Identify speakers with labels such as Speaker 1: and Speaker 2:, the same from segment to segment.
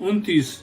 Speaker 1: 29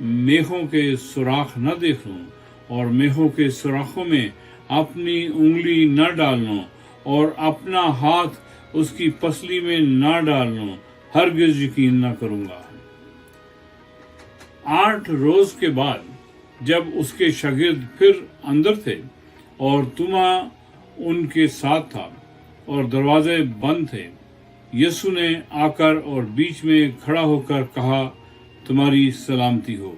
Speaker 1: میخوں کے سوراخ نہ دیکھ لوں اور میخوں کے سوراخوں میں اپنی انگلی نہ ڈال لوں اور اپنا ہاتھ اس کی پسلی میں نہ ڈال لوں، ہرگز یقین نہ کروں گا۔ 8 روز کے بعد جب اس کے شاگرد پھر اندر تھے اور توما ان کے ساتھ تھا اور دروازے بند تھے، یسوع نے آ کر اور بیچ میں کھڑا ہو کر کہا، تمہاری سلامتی ہو۔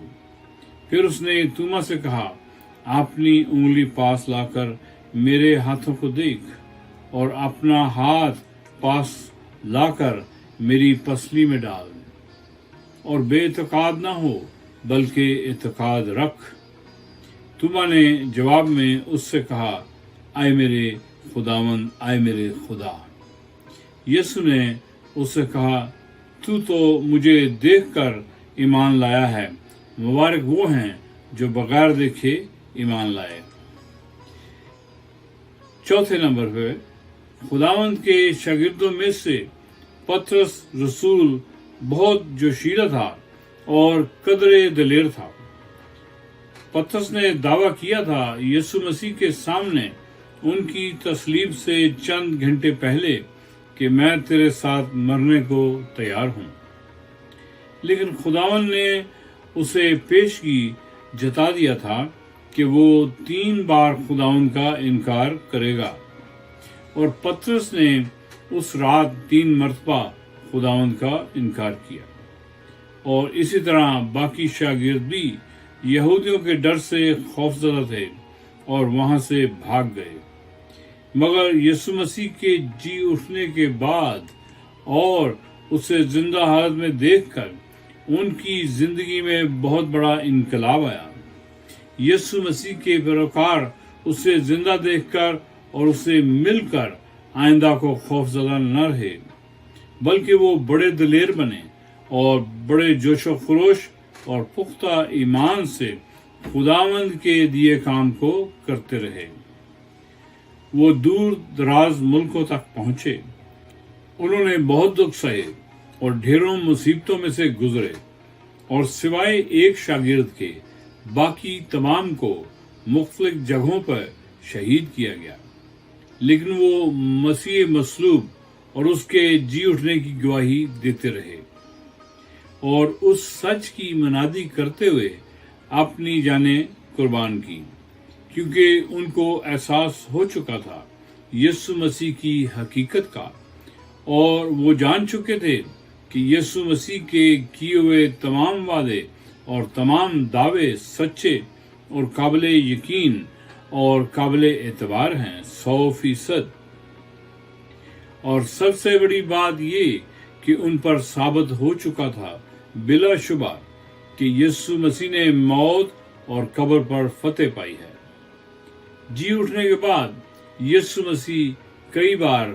Speaker 1: پھر اس نے توما سے کہا، اپنی انگلی پاس لا کر میرے ہاتھوں کو دیکھ اور اپنا ہاتھ پاس لا کر میری پسلی میں ڈال، اور بے اعتقاد نہ ہو بلکہ اعتقاد رکھ۔ توما نے جواب میں اس سے کہا، اے میرے خداوند، اے میرے خدا۔ یسوع نے اس سے کہا، تو مجھے دیکھ کر ایمان لایا ہے، مبارک وہ ہیں جو بغیر دیکھے ایمان لائے۔ چوتھے نمبر پہ خداوند کے شاگردوں میں سے پطرس رسول بہت جوشیلا تھا اور قدرے دلیر تھا۔ پطرس نے دعویٰ کیا تھا یسوع مسیح کے سامنے ان کی تصلیب سے چند گھنٹے پہلے کہ میں تیرے ساتھ مرنے کو تیار ہوں، لیکن خداوند نے اسے پیشگی جتا دیا تھا کہ وہ 3 بار خداوند کا انکار کرے گا، اور پطرس نے اس رات 3 مرتبہ خداوند کا انکار کیا۔ اور اسی طرح باقی شاگرد بھی یہودیوں کے ڈر سے خوفزدہ تھے اور وہاں سے بھاگ گئے، مگر یسوع مسیح کے جی اٹھنے کے بعد اور اسے زندہ حالت میں دیکھ کر ان کی زندگی میں بہت بڑا انقلاب آیا۔ یسوع مسیح کے پیروکار اسے زندہ دیکھ کر اور اسے مل کر آئندہ کو خوفزدہ نہ رہے، بلکہ وہ بڑے دلیر بنے اور بڑے جوش و خروش اور پختہ ایمان سے خداوند کے دیے کام کو کرتے رہے۔ وہ دور دراز ملکوں تک پہنچے، انہوں نے بہت دکھ سہے اور ڈھیروں مصیبتوں میں سے گزرے، اور سوائے ایک شاگرد کے باقی تمام کو مختلف جگہوں پر شہید کیا گیا، لیکن وہ مسیح مصلوب اور اس کے جی اٹھنے کی گواہی دیتے رہے اور اس سچ کی منادی کرتے ہوئے اپنی جانیں قربان کی، کیونکہ ان کو احساس ہو چکا تھا یسوع مسیح کی حقیقت کا، اور وہ جان چکے تھے کہ یسوع مسیح کے کیے ہوئے تمام وعدے اور تمام دعوے سچے اور قابل یقین اور قابل اعتبار ہیں 100%۔ اور سب سے بڑی بات یہ کہ ان پر ثابت ہو چکا تھا بلا شبہ کہ یسوع مسیح نے موت اور قبر پر فتح پائی ہے۔ جی اٹھنے کے بعد یسوع مسیح کئی بار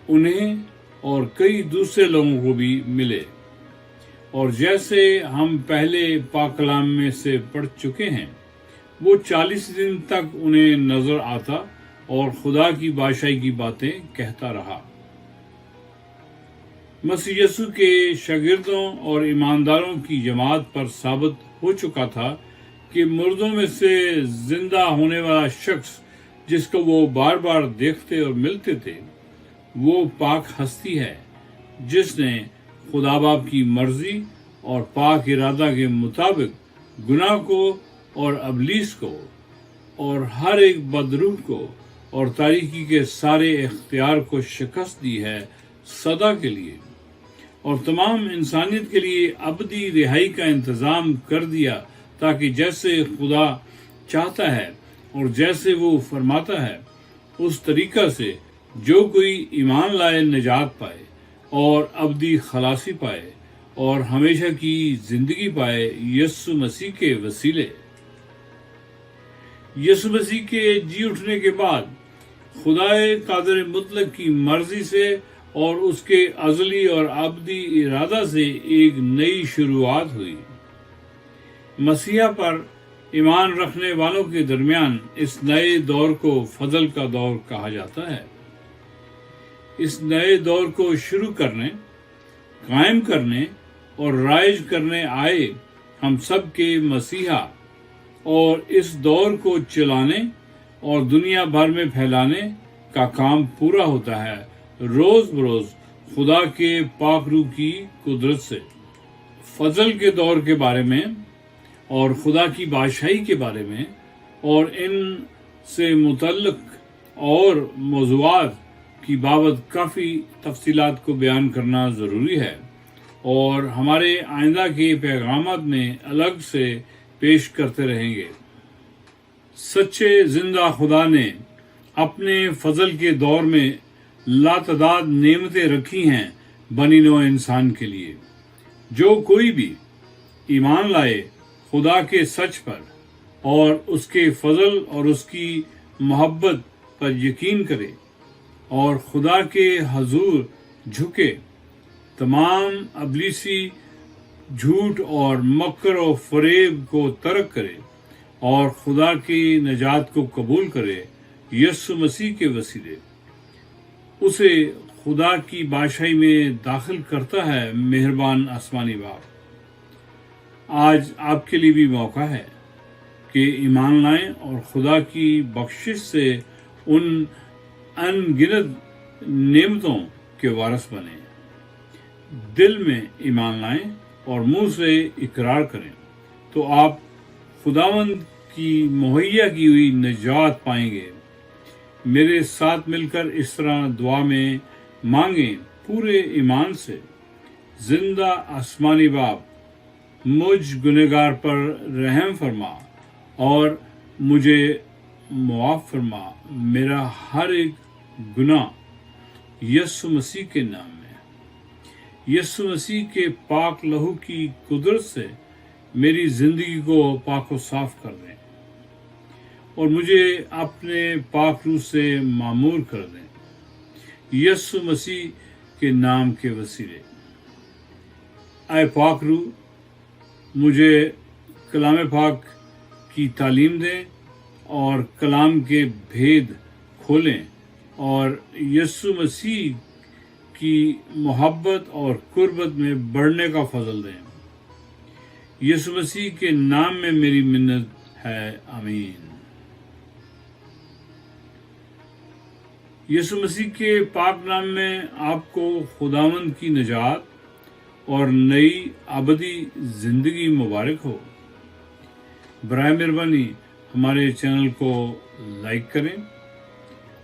Speaker 1: انہیں اور کئی دوسرے لوگوں کو بھی ملے، اور جیسے ہم پہلے پاک کلام میں سے پڑھ چکے ہیں، وہ 40 دن تک انہیں نظر آتا اور خدا کی بادشاہی کی باتیں کہتا رہا۔ مسیح یسوع کے شاگردوں اور ایمانداروں کی جماعت پر ثابت ہو چکا تھا کہ مردوں میں سے زندہ ہونے والا شخص جس کو وہ بار بار دیکھتے اور ملتے تھے، وہ پاک ہستی ہے جس نے خدا باپ کی مرضی اور پاک ارادہ کے مطابق گناہ کو اور ابلیس کو اور ہر ایک بدروح کو اور تاریکی کے سارے اختیار کو شکست دی ہے سدا کے لیے، اور تمام انسانیت کے لیے ابدی رہائی کا انتظام کر دیا، تاکہ جیسے خدا چاہتا ہے اور جیسے وہ فرماتا ہے اس طریقہ سے جو کوئی ایمان لائے نجات پائے اور ابدی خلاصی پائے اور ہمیشہ کی زندگی پائے یسوع مسیح کے وسیلے۔ یسوع مسیح کے جی اٹھنے کے بعد خدائے قادر مطلق کی مرضی سے اور اس کے ازلی اور ابدی ارادہ سے ایک نئی شروعات ہوئی۔ مسیح پر ایمان رکھنے والوں کے درمیان اس نئے دور کو فضل کا دور کہا جاتا ہے۔ اس نئے دور کو شروع کرنے، قائم کرنے اور رائج کرنے آئے ہم سب کے مسیحا اور اس دور کو چلانے اور دنیا بھر میں پھیلانے کا کام پورا ہوتا ہے روز بروز خدا کے پاک روح کی قدرت سے۔ فضل کے دور کے بارے میں اور خدا کی بادشاہی کے بارے میں اور ان سے متعلق اور موضوعات کی بابت کافی تفصیلات کو بیان کرنا ضروری ہے اور ہمارے آئندہ کے پیغامات میں الگ سے پیش کرتے رہیں گے۔ سچے زندہ خدا نے اپنے فضل کے دور میں لاتعداد نعمتیں رکھی ہیں بنی نوع انسان کے لیے۔ جو کوئی بھی ایمان لائے خدا کے سچ پر اور اس کے فضل اور اس کی محبت پر یقین کرے اور خدا کے حضور جھکے، تمام ابلیسی جھوٹ اور مکر و فریب کو ترک کرے اور خدا کی نجات کو قبول کرے، یسوع مسیح کے وسیلے اسے خدا کی بادشاہی میں داخل کرتا ہے۔ مہربان آسمانی باپ، آج آپ کے لیے بھی موقع ہے کہ ایمان لائیں اور خدا کی بخشش سے ان ان گنت نعمتوں کے وارث بنیں۔ دل میں ایمان لائیں اور منہ سے اقرار کریں تو آپ خداوند کی مہیا کی ہوئی نجات پائیں گے۔ میرے ساتھ مل کر اس طرح دعا میں مانگیں پورے ایمان سے۔ زندہ آسمانی باپ، مجھ گنہگار پر رحم فرما اور مجھے معاف فرما۔ میرا ہر ایک گناہ یسوع مسیح کے نام میں، یسوع مسیح کے پاک لہو کی قدرت سے میری زندگی کو پاک و صاف کر دیں اور مجھے اپنے پاک روح سے معمور کر دیں، یسوع مسیح کے نام کے وسیلے۔ اے پاک روح، مجھے کلام پاک کی تعلیم دیں اور کلام کے بھید کھولیں اور یسوع مسیح کی محبت اور قربت میں بڑھنے کا فضل دیں۔ یسوع مسیح کے نام میں میری منت ہے، آمین۔ یسوع مسیح کے پاک نام میں آپ کو خداوند کی نجات اور نئی ابدی زندگی مبارک ہو۔ برائے مہربانی ہمارے چینل کو لائک کریں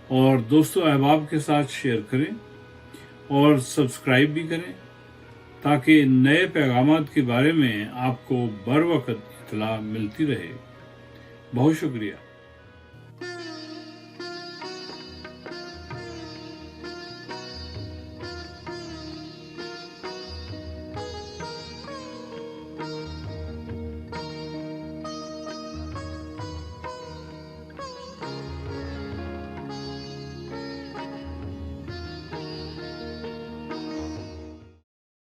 Speaker 1: اور دوستوں احباب کے ساتھ شیئر کریں اور سبسکرائب بھی کریں تاکہ نئے پیغامات کے بارے میں آپ کو بر وقت اطلاع ملتی رہے۔ بہت شکریہ۔